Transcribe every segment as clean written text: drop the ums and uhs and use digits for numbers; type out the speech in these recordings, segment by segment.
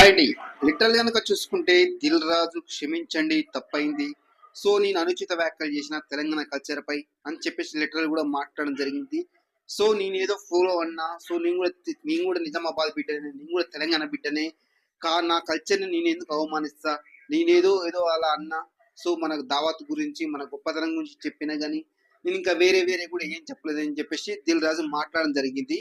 Hi అండి. Literal గనక చూసుకుంటే 'దిల్ రాజు' క్షమించండి తప్పయింది. సో నేను అనుచిత వ్యాఖ్యలు చేసిన తెలంగాణ కల్చర్ పై అని చెప్పేసి లిటరల్ కూడా మాట్లాడడం జరిగింది. సో నేనేదో ఫాలో అన్నా. సో నేను కూడా నిజామాబాద్ బిడ్డనే, నేను కూడా తెలంగాణ బిడ్డనే. నా కల్చర్‌ని నేనెందుకు అవమానిస్తా? నేనేదో అలా అన్నా. సో మన దావత్ గురించి, మన గొప్పతనం గురించి చెప్పినా గాని, నేను ఇంకా వేరే కూడా ఏం చెప్పలేదని చెప్పేసి 'దిల్ రాజు' మాట్లాడడం జరిగింది.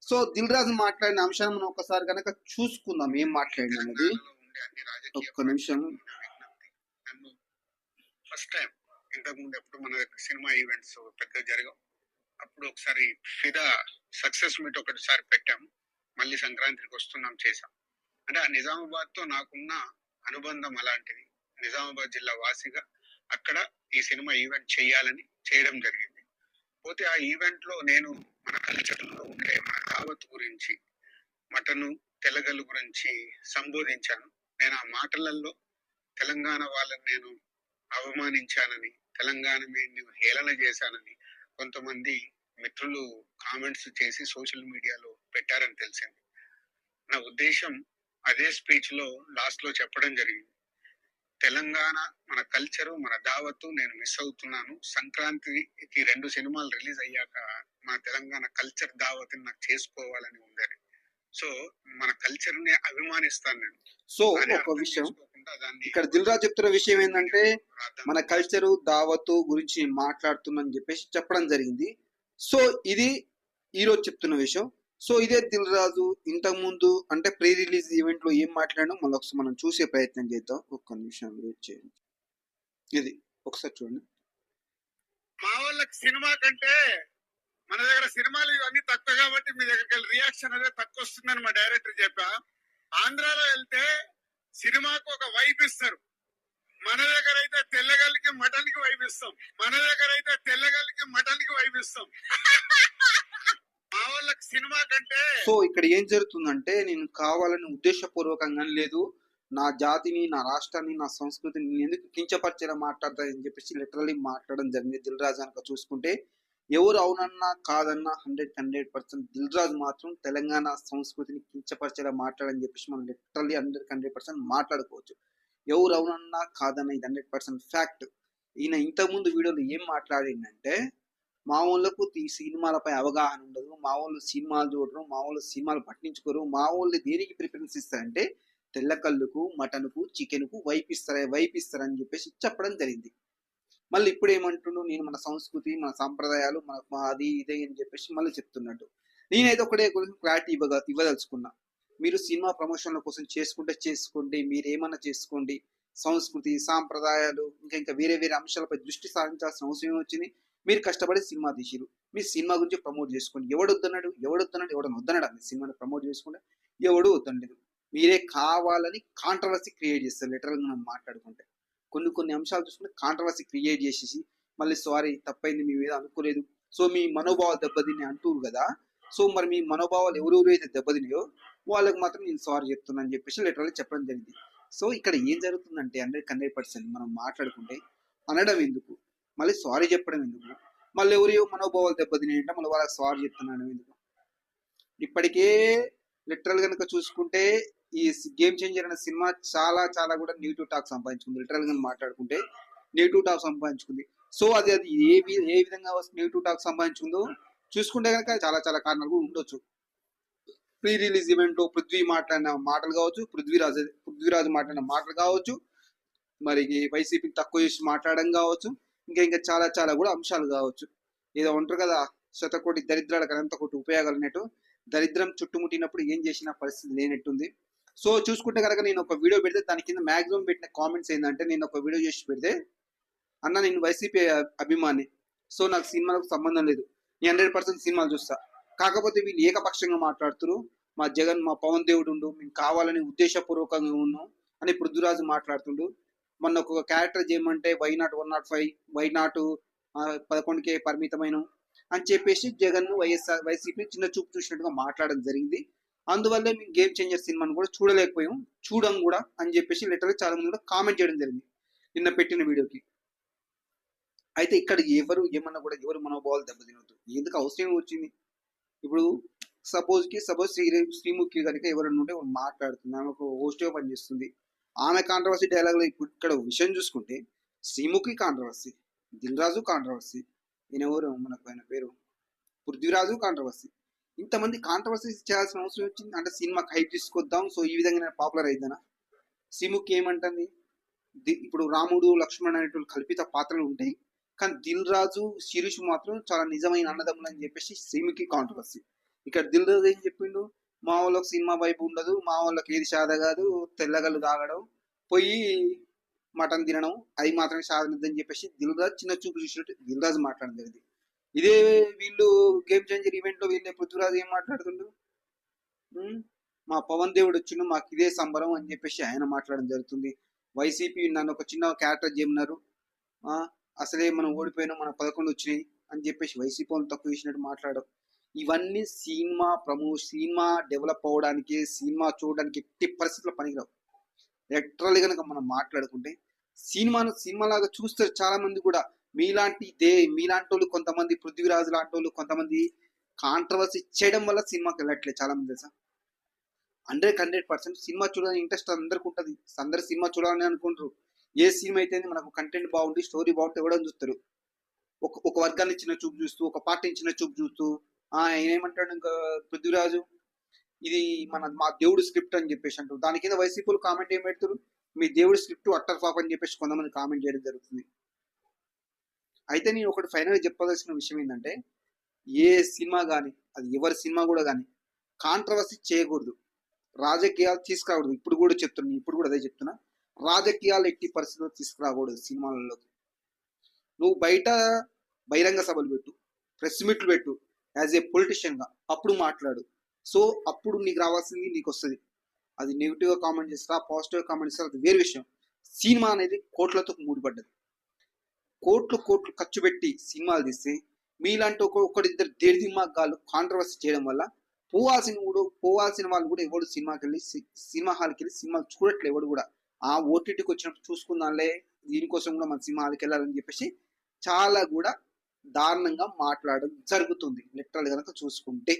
సో దిల్ రాజు మాట్లాడిన అంశాన్ని మనం ఒకసారి కనుక చూసుకుందాం ఏం మాట్లాడినది. ఒక్క నిమిషం. నన్ను ఫస్ట్ టైం ఇంతకు ముందు ఎప్పుడు మన సినిమా ఈవెంట్స్ పెద్దగా జరగవు. అప్పుడు ఒకసారి ఫిదా సక్సెస్ మీట్ ఒకటిసారి పెట్టాము. మళ్ళీ సంక్రాంతికి వస్తున్నాం చేసాం. అంటే ఆ నిజామాబాద్ తో నాకున్న అనుబంధం అలాంటిది. నిజామాబాద్ జిల్లా వాసిగా అక్కడ ఈ సినిమా ఈవెంట్ చేయాలని చేయడం జరిగింది. పోతే ఆ ఈవెంట్ లో నేను మన కల్చర్లో ఉండే మన దావత్ గురించి, మటను తెల్లగల్లు గురించి సంబోధించాను. నేను ఆ మాటలలో తెలంగాణ వాళ్ళని నేను అవమానించానని, తెలంగాణ నేను హేళన చేశానని కొంతమంది మిత్రులు కామెంట్స్ చేసి సోషల్ మీడియాలో పెట్టారని తెలిసింది. నా ఉద్దేశం అదే స్పీచ్ లో లాస్ట్ లో చెప్పడం జరిగింది. తెలంగాణ మన కల్చరు, మన దావత్తు నేను మిస్ అవుతున్నాను. సంక్రాంతికి 2 సినిమాలు రిలీజ్ అయ్యాక మా తెలంగాణ కల్చర్ దావత్ని నాకు చేసుకోవాలని ఉందని. సో మన కల్చర్ ని అభిమానిస్తాను నేను. సో ఒక విషయం ఇక్కడ దిల్ రాజు చెప్తున్న విషయం ఏంటంటే, మన కల్చరు దావత్తు గురించి మాట్లాడుతున్నా చెప్పేసి చెప్పడం జరిగింది. సో ఇది ఈరోజు చెప్తున్న విషయం. సో ఇదే దిల్ రాజు ఇంతకు ముందు అంటే ప్రీ రిలీజ్ ఈవెంట్ లో ఏం మాట్లాడడం మళ్ళీ ఒకసారి మనం చూసే ప్రయత్నం చేద్దాం. ఒక్క నిమిషం వెయిట్ చేయండి. ఇది ఒకసారి చూడండి. మా వాళ్ళకి సినిమా కంటే మన దగ్గర సినిమాలు ఇవన్నీ తక్కువ కాబట్టి మీ దగ్గరికి రియాక్షన్ అనేది తక్కువ వస్తుందని మా డైరెక్టర్ చెప్పా. ఆంధ్రాలో వెళ్తే సినిమాకు ఒక వైబ్ ఇస్తారు. మన దగ్గర అయితే తెల్లగల్లికి మటన్ కి వైబ్ ఇస్తాం. మన దగ్గర అయితే తెల్లగల్లికి మటన్ కి వైబ్ ఇస్తాం. మా వాళ్ళకి సినిమా కంటే. సో ఇక్కడ ఏం జరుగుతుందంటే, నేను కావాలని ఉద్దేశపూర్వకంగా లేదు, నా జాతిని, నా రాష్ట్రాన్ని, నా సంస్కృతిని నేను ఎందుకు కించపరిచేలా మాట్లాడతానని చెప్పేసి లిటరల్లీ మాట్లాడడం జరిగింది. దిల్ రాజు కనుక చూసుకుంటే ఎవరు అవునన్నా కాదన్నా 100% దిల్ రాజు మాత్రం తెలంగాణ సంస్కృతిని కించపరిచేలా మాట్లాడని చెప్పేసి మనం లిటరల్లీ 100% మాట్లాడుకోవచ్చు. ఎవరు అవునన్నా కాదన్నా ఇది 100% ఫ్యాక్ట్. ఈయన ఇంతకుముందు వీడియోలో ఏం మాట్లాడిందంటే, మా ఊళ్ళకు ఈ సినిమాలపై అవగాహన ఉండదు, మా ఊళ్ళు సినిమాలు చూడరు, మా ఊళ్ళు సినిమాలు పట్టించుకోరు, మా ఊళ్ళు దేనికి ప్రిఫరెన్స్ ఇస్తారంటే తెల్లకల్లుకు, మటన్కు, చికెన్కు వైపిస్తారని చెప్పేసి చెప్పడం జరిగింది. మళ్ళీ ఇప్పుడు ఏమంటుండు, నేను మన సంస్కృతి, మన సాంప్రదాయాలు, మన అది ఇదే అని చెప్పేసి మళ్ళీ చెప్తున్నట్టు. నేనైతే ఒకటే క్లారిటీ ఇవ్వదలుచుకున్నా. మీరు సినిమా ప్రమోషన్ల కోసం చేసుకోండి, మీరు ఏమన్నా చేసుకోండి. సంస్కృతి, సాంప్రదాయాలు ఇంకా వేరే అంశాలపై దృష్టి సారించాల్సిన అవసరం వచ్చింది. మీరు కష్టపడి సినిమా తీసిరు, మీరు సినిమా గురించి ప్రమోట్ చేసుకోండి. ఎవడు వద్దన్నాడు మీ సినిమాని ప్రమోట్ చేసుకుంటే ఎవడు వద్దనలేదు. మీరే కావాలని కాంట్రవర్సీ క్రియేట్ చేస్తారు. లిటరల్గా మనం మాట్లాడుకుంటే కొన్ని అంశాలు చూసుకుంటే కాంట్రవర్సీ క్రియేట్ చేసేసి మళ్ళీ సారీ తప్పైంది, మీ మీద అనుకోలేదు, సో మీ మనోభావాలు దెబ్బతిని అంటూరు కదా. సో మరి మీ మనోభావాలు ఎవరెవరైతే దెబ్బతినాయో వాళ్ళకి మాత్రం నేను సారీ చెప్తున్నా అని చెప్పేసి లిటరల్లీ చెప్పడం జరిగింది. సో ఇక్కడ ఏం జరుగుతుందంటే 100% మనం మాట్లాడుకుంటే అనడం ఎందుకు, మళ్ళీ సారీ చెప్పడం ఎందుకు, మళ్ళీ ఎవరియో మనోభావాలు దెబ్బతినాయంటే మళ్ళీ వాళ్ళకి సారీ చెప్తున్నాను ఎందుకు. ఇప్పటికే లిటరల్ కనుక చూసుకుంటే ఈ గేమ్ చేంజర్ అనే సినిమా చాలా కూడా నెగిటివ్ టాక్ సంపాదించుకుంది. లిటరల్ గా మాట్లాడుకుంటే నెగిటివ్ టాక్ సంపాదించుకుంది. సో అది ఏ విధంగా నెగిటివ్ టాక్ సంపాదించుకుందో చూసుకుంటే కనుక చాలా కారణాలు కూడా ఉండొచ్చు. ప్రీ రిలీజ్ ఈవెంట్ పృథ్వీ మాట్లాడిన మాటలు కావచ్చు, పృథ్వీరాజు మాట్లాడిన మాటలు కావచ్చు, మరి వైసీపీ తక్కువ చేసి మాట్లాడడం కావచ్చు, ఇంకా చాలా కూడా అంశాలు కావచ్చు. ఏదో ఉంటారు కదా, శతకోటి దరిద్రాలకు అనంతకోటి ఉపయోగాలు అన్నట్టు దరిద్రం చుట్టుముట్టినప్పుడు ఏం చేసిన పరిస్థితి లేనట్టుంది. సో చూసుకుంటే కనుక నేను ఒక వీడియో పెడితే దాని కింద మాక్సిమం పెట్టిన కామెంట్స్ ఏంటంటే, నేను ఒక వీడియో చేసి పెడితే, అన్న నేను వైసీపీ అభిమాని, సో నాకు సినిమాలకు సంబంధం లేదు, నేను 100% సినిమాలు చూస్తా, కాకపోతే వీళ్ళు ఏకపక్షంగా మాట్లాడుతున్నారు, మా జగన్ మా పవన్ దేవుడు ఉండు, మేము కావాలని ఉద్దేశపూర్వకంగా ఉన్నాం అని పృథ్వీరాజు మాట్లాడుతుండు. మొన్న ఒక క్యారెక్టర్ చేయమంటే వైనాట్ 105 వైనాట్ 11కే పరిమితమైన అని చెప్పేసి జగన్ వైసీపీ చిన్న చూపు చూసినట్టుగా మాట్లాడడం జరిగింది. అందువల్లే మేము గేమ్ చేంజర్ సినిమాను కూడా చూడలేకపోయాం, చూడం కూడా అని చెప్పేసి లిటరల్గా చాలా మంది కూడా కామెంట్ చేయడం జరిగింది నిన్న పెట్టిన వీడియోకి. అయితే ఇక్కడ ఎవరు ఏమన్నా కూడా ఎవరు మనోభావాలు దెబ్బతినవద్దు, ఎందుకు అవసరం వచ్చింది. ఇప్పుడు సపోజ్ శ్రీముఖి కనుక ఎవరైనా ఉంటే మాట్లాడుతుంది, ఆమె ఒక హోస్ట్గా పనిచేస్తుంది, ఆమె కాంట్రవర్సీ డైలాగ్లో ఇప్పుడు ఇక్కడ విషయం చూసుకుంటే శ్రీముఖి కాంట్రవర్సీ, దిల్ రాజు కాంట్రవర్సీ, ఈయన ఎవరు మనకు ఆయన పేరు పృథ్వీరాజు కాంట్రవర్సీ. ఇంతమంది కాంట్రవర్సీ చేయాల్సిన అవసరం వచ్చింది అంటే సినిమాకి హైప్ తీసుకొద్దాం, సో ఈ విధంగా నేను పాపులర్ అయిద్దానా? శ్రీముఖి ఏమంటుంది, ఇప్పుడు రాముడు లక్ష్మణ్ అనేటువంటి కల్పిత పాత్రలు ఉంటాయి, కానీ దిల్ రాజు శిరీష్ మాత్రం చాలా నిజమైన అన్నదమ్ములు అని చెప్పేసి శ్రీముఖి కాంట్రవర్సీ. ఇక్కడ దిల్ రాజు ఏం చెప్పిండు, మా వాళ్ళకి సినిమా వైపు ఉండదు, మా వాళ్ళకి ఏది సాధ కాదు, తెల్లగల్లు తాగడం, పోయి మటన్ తినడం, అది మాత్రమే సాధనదని చెప్పేసి దిల్ రాజు చిన్న చూపు చూసినట్టు దిల్ రాజు మాట్లాడడం జరిగింది. ఇదే వీళ్ళు గేమ్ చేంజర్ ఈవెంట్ లో వీళ్ళే పృథ్వీరాజు ఏం మాట్లాడుతుండు, మా పవన్ దేవుడు వచ్చిండు మాకు ఇదే సంబరం అని చెప్పేసి ఆయన మాట్లాడడం జరుగుతుంది. వైసీపీ నన్ను ఒక చిన్న క్యారెక్టర్ చెప్పినారు, అసలే మనం ఓడిపోయినా మన 11 వచ్చినాయి అని చెప్పేసి వైసీపీ వాళ్ళు తక్కువ చేసినట్టు మాట్లాడడం. ఇవన్నీ సినిమా డెవలప్ అవ్వడానికి, సినిమా చూడడానికి ఎట్టి పరిస్థితుల్లో పనికిరావు. లిటరల్లీ కనుక మనం మాట్లాడుకుంటే సినిమాలాగా చూస్తారు చాలా మంది కూడా. మీలాంటి వాళ్ళు కొంతమంది, పృథ్వీరాజు లాంటి వాళ్ళు కొంతమంది కాంట్రవర్సీ చేయడం వల్ల సినిమాకి వెళ్ళట్లేదు చాలా మంది తెలుసా. 100% సినిమా చూడాలని ఇంట్రెస్ట్ అందరికి ఉంటుంది, అందరు సినిమా చూడాలని అనుకుంటారు. ఏ సినిమా అయితే మనకు కంటెంట్ బాగుంది, స్టోరీ బాగుంటే కూడా చూస్తారు. ఒక వర్గాన్ని చిన్న చూపు చూస్తూ, ఒక పార్టీని చిన్న చూపు చూస్తూ, ఆయన ఏమంటాడు ఇంకా పృథ్వీరాజు, ఇది మా దేవుడు స్క్రిప్ట్ అని చెప్పేసి అంటారు. దాని కింద వైసీపీలు కామెంట్ ఏం పెడతారు, మీ దేవుడి స్క్రిప్ట్ అట్టర్ ఫ్లాప్ అని చెప్పేసి కొంతమంది కామెంట్ చేయడం జరుగుతుంది. అయితే నేను ఒకటి ఫైనల్గా చెప్పదలసిన విషయం ఏంటంటే, ఏ సినిమా కానీ, అది ఎవరి సినిమా కూడా కానీ కాంట్రవర్సీ చేయకూడదు, రాజకీయాలు తీసుకురాకూడదు. ఇప్పుడు కూడా అదే చెప్తున్నా, రాజకీయాలు ఎట్టి పరిస్థితుల్లో తీసుకురాకూడదు సినిమాలలోకి. నువ్వు బయట బహిరంగ సభలు పెట్టు, ప్రెస్ మీట్లు పెట్టు, యాజ్ ఏ పొలిటీషియన్గా, అప్పుడు మాట్లాడు. సో అప్పుడు నీకు రావాల్సింది నీకు వస్తుంది. అది నెగిటివ్గా కామెంట్ చేస్తారా, పాజిటివ్గా కామెంట్ చేస్తారా, అది వేరే విషయం. సినిమా అనేది కోట్లతో ముడిపడ్డది. కోట్లు ఖర్చు పెట్టి సినిమాలు తీస్తే మీలాంటి ఒకరిద్దరు దేడిదిమ్మాగాళ్ళు కాంట్రవర్సీ చేయడం వల్ల పోవాల్సిన వాళ్ళు కూడా ఎవడు సినిమా హాల్కి వెళ్ళి సినిమాలు చూడట్లే. ఎవడు కూడా ఆ ఓటీటీకి వచ్చినప్పుడు చూసుకుందాంలే, దీనికోసం కూడా మన సినిమా హాల్కి వెళ్ళాలని చెప్పేసి చాలా కూడా దారుణంగా మాట్లాడడం జరుగుతుంది. లిటరల్ కనుక చూసుకుంటే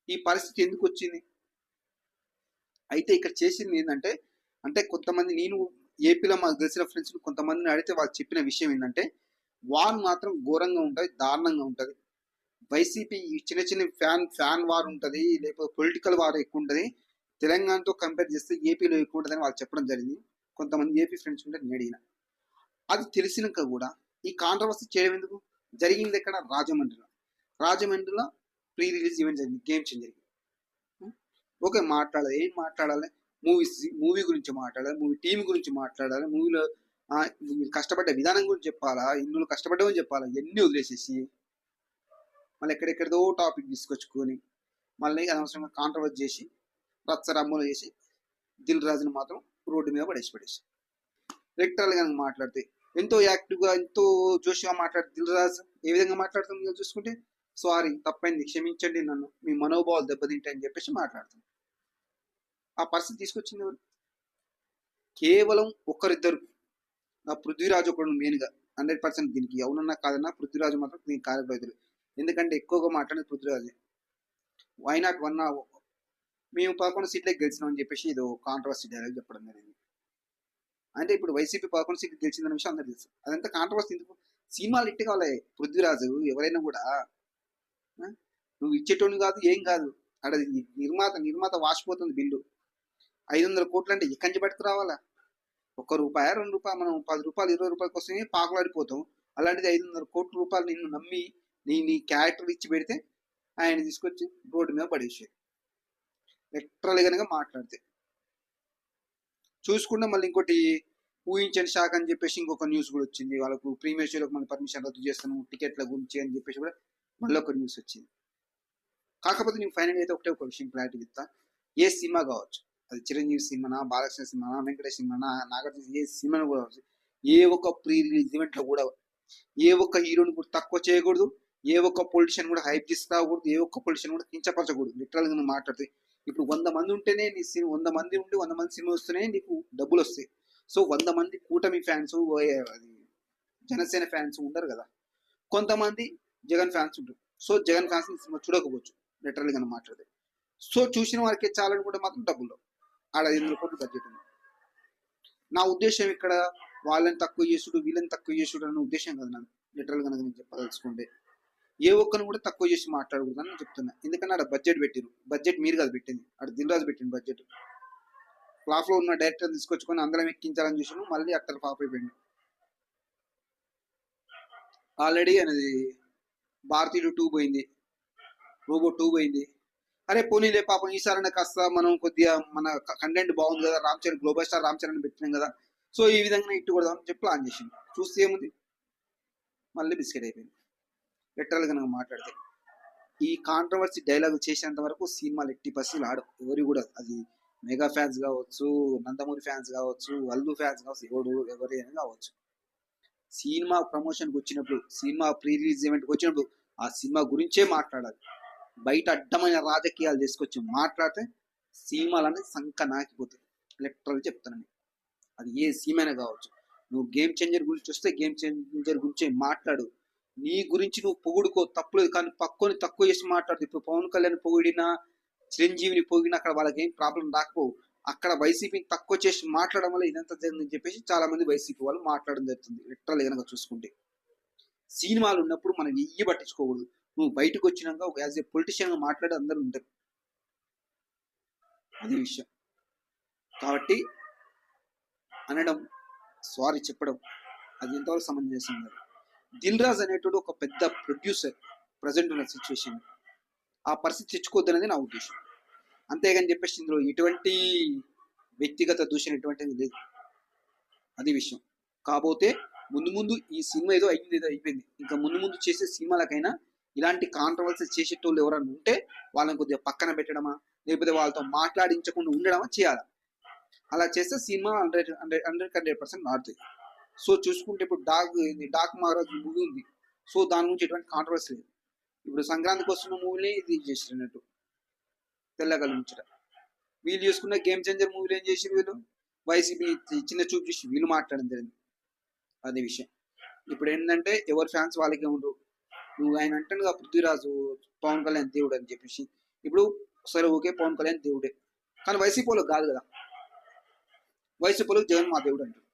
ఈ పరిస్థితి ఎందుకు వచ్చింది అయితే, ఇక్కడ చేసింది ఏంటంటే, అంటే కొంతమంది, నేను ఏపీలో మాకు తెలిసిన ఫ్రెండ్స్ కొంతమందిని అడిగితే వాళ్ళు చెప్పిన విషయం ఏంటంటే, వార్ మాత్రం ఘోరంగా ఉంటుంది, దారుణంగా ఉంటుంది. వైసీపీ చిన్న చిన్న ఫ్యాన్ వార్ ఉంటుంది, లేకపోతే పొలిటికల్ వార్ ఎక్కువ ఉంటుంది, తెలంగాణతో కంపేర్ చేస్తే ఏపీలో ఎక్కువ ఉంటుందని వాళ్ళు చెప్పడం జరిగింది. కొంతమంది ఏపీ ఫ్రెండ్స్ ఉంటే నేను అడిగిన, అది తెలిసినాక కూడా ఈ కాంట్రవర్సీ చేయడం ఎందుకు? జరిగింది ఎక్కడ? రాజమండ్రిలో ప్రీ రిలీజ్ ఈవెంట్ జరిగింది, గేమ్ చేంజర్. ఓకే, మాట్లాడాలి, ఏం మాట్లాడాలి? మూవీ గురించి మాట్లాడాలి, మూవీ టీం గురించి మాట్లాడాలి, మూవీలో కష్టపడ్డ విధానం గురించి చెప్పాలా, ఇందులో కష్టపడ్డామని చెప్పాలా, ఎన్ని వదిలేసేసి మళ్ళీ ఎక్కడెక్కడిదో టాపిక్ తీసుకొచ్చుకొని మళ్ళీ అనవసరంగా కాంట్రవర్సీ చేసి రచ్చరమ్మలు చేసి దిల్ రాజుని మాత్రం రోడ్డు మీద పడేసి లిటరల్ గా మాట్లాడితే ఎంతో యాక్టివ్గా, ఎంతో జోష్గా మాట్లాడితే దిల్ రాజు ఏ విధంగా మాట్లాడుతుంది చూసుకుంటే, సారీ తప్పైంది, క్షమించండి, నన్ను మీ మనోభావాలు దెబ్బతింటాయని చెప్పేసి మాట్లాడుతుంది. ఆ పరిస్థితి తీసుకొచ్చింది ఎవరు? కేవలం ఒకరిద్దరు. నా పృథ్వీరాజు ఒకడు మెయిన్గా 100%. దీనికి అవునన్నా కాదన్నా పృథ్వీరాజు మాత్రం దీనికి కారకులు. ఎందుకంటే ఎక్కువగా మాట్లాడేది పృథ్వీరాజే. వైనాట్ 1 మేము 11 సీట్లకి గెలిచినాం అని చెప్పేసి ఇది కాంట్రవర్సీ డైలాగ్ చెప్పడం జరిగింది. అంటే ఇప్పుడు వైసీపీ 11 సీట్లు గెలిచిందన్న విషయం అందరూ తెలుసు. అదంతా కాంట్రవర్సీ ఎందుకు? సినిమాలు ఇట్టు కావాలి. పృథ్వీరాజు ఎవరైనా కూడా నువ్వు ఇచ్చేటోని కాదు, ఏం కాదు. అక్కడ నిర్మాత వాసిపోతుంది బిల్లు. 500 కోట్లు అంటే ఎక్కడి నుంచి పట్టుకు రావాలా? ₹1, ₹2, మనం ₹10, ₹20 కోసమే పాకులాడిపోతాం. అలాంటిది 500 కోట్ల రూపాయలు నిన్ను నమ్మి నీ క్యారెక్టర్ ఇచ్చి పెడితే ఆయన తీసుకొచ్చి రోడ్డు మీద పడేసేది. లిటరల్ కనుక మాట్లాడితే చూసుకుంటే మళ్ళీ ఇంకోటి ఊహించని షాక్ అని చెప్పేసి ఇంకొక న్యూస్ కూడా వచ్చింది. వాళ్ళకు ప్రీమియర్ షోలకు మన పర్మిషన్ రద్దు చేస్తాను టికెట్ల గురించి అని చెప్పేసి కూడా మళ్ళీ ఒక న్యూస్ వచ్చింది. కాకపోతే నేను ఫైనల్ అయితే ఒక విషయం క్లారిటీ ఇస్తా. ఏ సినిమా కావచ్చు, అది చిరంజీవి సినిమానా, బాలకృష్ణ సినిమానా, వెంకటేష్ సినిమానా, నాగార్జున, ఏ సినిమాను కూడా కావచ్చు, ఏ ఒక్క ప్రీ రిలీజ్ ఈవెంట్లో కూడా ఏ ఒక్క హీరోని కూడా తక్కువ చేయకూడదు, ఏ ఒక్క పొలిటీషియన్ కూడా హైప్ తీసుకురాకూడదు, ఏ ఒక్క పొలిటీషియన్ కూడా కించపరచకూడదు. లిటరల్గా నువ్వు మాట్లాడితే ఇప్పుడు 100 మంది ఉంటేనే నీ 100 మంది ఉండి 100 మంది సినిమా వస్తేనే నీకు డబ్బులు వస్తాయి. సో 100 మంది కూటమి ఫ్యాన్స్, జనసేన ఫ్యాన్స్ ఉండరు కదా, కొంతమంది జగన్ ఫ్యాన్స్ ఉంటారు. సో జగన్ ఫ్యాన్స్ సినిమా చూడకపోవచ్చు, లిటరల్ గా మాట్లాడితే. సో చూసిన వారికి చాలనుకుంటే మాత్రం డబ్బులు ఆడ 500 కోట్లు బడ్జెట్ ఉంది. నా ఉద్దేశం ఇక్కడ వాళ్ళని తక్కువ చేసుడు వీళ్ళని తక్కువ చేసుడు అనే ఉద్దేశం కదా నాకు లిటరల్ గా నేను చెప్పదలుచుకుంటే. ఏ ఒక్కరిని కూడా తక్కువ చేసి మాట్లాడకూడదు అని చెప్తున్నా. ఎందుకంటే ఆడ బడ్జెట్ పెట్టిరు. బడ్జెట్ మీరు కాదు పెట్టింది, ఆడ దిల్ రాజు పెట్టింది బడ్జెట్. ఫ్లాప్ లో ఉన్న డైరెక్టర్ తీసుకొచ్చుకొని అందరం ఎక్కించాలని చూసాను, మళ్ళీ అక్కడ ఫ్లాప్ అయిపోయింది. ఆల్రెడీ అనేది భారతీయుడు 2 పోయింది, రోబో 2 పోయింది. అరే పోనీలే పాపం ఈసారైనా కాస్త మనం కొద్దిగా మన కంటెంట్ బాగుంది కదా, రామ్ చరణ్ గ్లోబల్ స్టార్ రామ్ చరణ్ పెట్టినాం కదా, సో ఈ విధంగా ఇట్టు కొడదామని చెప్పి ప్లాన్ చేసింది. చూస్తే ఏముంది, మళ్ళీ బిస్కెట్ అయిపోయింది. లిటరల్ గా మాట్లాడితే ఈ కాంట్రవర్సీ డైలాగ్ చేసేంత వరకు సినిమాలు 80% ఆడవు ఎవరి కూడా. అది మెగా ఫ్యాన్స్ కావచ్చు, నందమూరి ఫ్యాన్స్ కావచ్చు, అల్లు ఫ్యాన్స్ కావచ్చు, ఎవరైనా కావచ్చు. సినిమా ప్రమోషన్కి వచ్చినప్పుడు, సినిమా ప్రీ రిలీజ్ ఈవెంట్కి వచ్చినప్పుడు ఆ సినిమా గురించే మాట్లాడాలి. బయట అడ్డమైన రాజకీయాలు తీసుకొచ్చి మాట్లాడితే సినిమాలన్నీ సంక నాకిపోతాయి. లిటరల్ చెప్తానని, అది ఏ సినిమా కావచ్చు. నువ్వు గేమ్ చేంజర్ గురించి వస్తే గేమ్ చేంజర్ గురించి మాట్లాడు, నీ గురించి నువ్వు పొగుడుకో, తప్పులేదు. కానీ పక్కని తక్కువ చేసి మాట్లాడు. ఇప్పుడు పవన్ కళ్యాణ్ పొగిడినా, చిరంజీవిని పొగిడినా అక్కడ వాళ్ళకి ఏం ప్రాబ్లం రాకపోవు. అక్కడ వైసీపీని తక్కువ చేసి మాట్లాడడం వల్ల ఇదంతా జరిగిందని చెప్పేసి చాలా మంది వైసీపీ వాళ్ళు మాట్లాడడం జరుగుతుంది. లిటరల్ కనుక చూసుకుంటే సినిమాలు ఉన్నప్పుడు మనం ఎయ్యి పట్టించుకోకూడదు. నువ్వు బయటకు వచ్చినాక ఒక యాజ్ ఏ పొలిటీషియన్ గా మాట్లాడి అందరూ ఉంటారు, అది విషయం. కాబట్టి అనడం, సారీ చెప్పడం అది ఎంతవరకు సమంజసం కాదు. దిల్ రాజు అనేటోడు ఒక పెద్ద ప్రొడ్యూసర్ ప్రజెంట్ ఉన్న సిచ్యువేషన్, ఆ పరిస్థితి తెచ్చుకోవద్దనేది నా ఉద్దేశం. అంతేగాని చెప్పేసి ఇందులో ఎటువంటి వ్యక్తిగత దూషణ ఎటువంటిది లేదు, అది విషయం. కాకపోతే ముందు ముందు ఈ సినిమా ఏదో అయింది, ఏదో అయిపోయింది. ఇంకా ముందు ముందు చేసే సినిమాలకైనా ఇలాంటి కాంట్రవర్సీ చేసేటోళ్ళు ఎవరైనా ఉంటే వాళ్ళని కొద్దిగా పక్కన పెట్టడమా, లేకపోతే వాళ్ళతో మాట్లాడించకుండా ఉండడమా చేయాలి. అలా చేస్తే సినిమా 100% ఆడుతుంది. సో చూసుకుంటే ఇప్పుడు డాక్ మహారాజ్ మూవీ ఉంది, సో దాని గురించి ఎటువంటి కాంట్రవర్సీ లేదు. ఇప్పుడు సంక్రాంతికి వస్తున్న మూవీని ఇది చేసినట్టు తెల్లగలు ముచ్చట. వీళ్ళు చూసుకున్న గేమ్ చేంజర్ మూవీలు ఏం చేసి వీళ్ళు వైసీపీ చిన్న చూపు చూసి వీళ్ళు మాట్లాడడం జరిగింది, అదే విషయం. ఇప్పుడు ఏంటంటే ఎవరి ఫ్యాన్స్ వాళ్ళకే ఉండరు. నువ్వు ఆయన అంటానుగా పృథ్వీరాజు పవన్ కళ్యాణ్ దేవుడు అని చెప్పేసి, ఇప్పుడు సరే ఓకే పవన్ కళ్యాణ్ దేవుడే, కానీ వైసీపీలో కాదు కదా. వైసీపీలో జగన్ మా దేవుడు అంటారు,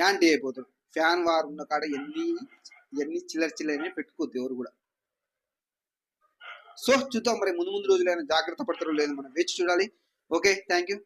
యాంటీ అయిపోతాడు. ఫ్యాన్ వారు ఉన్న కాడ ఎన్ని చిల్లర పెట్టుకోద్దు ఎవరు కూడా. సో చూద్దాం మరి ముందు రోజులైనా జాగ్రత్త పడతారో లేదో మనం వేచి చూడాలి. Okay, thank you.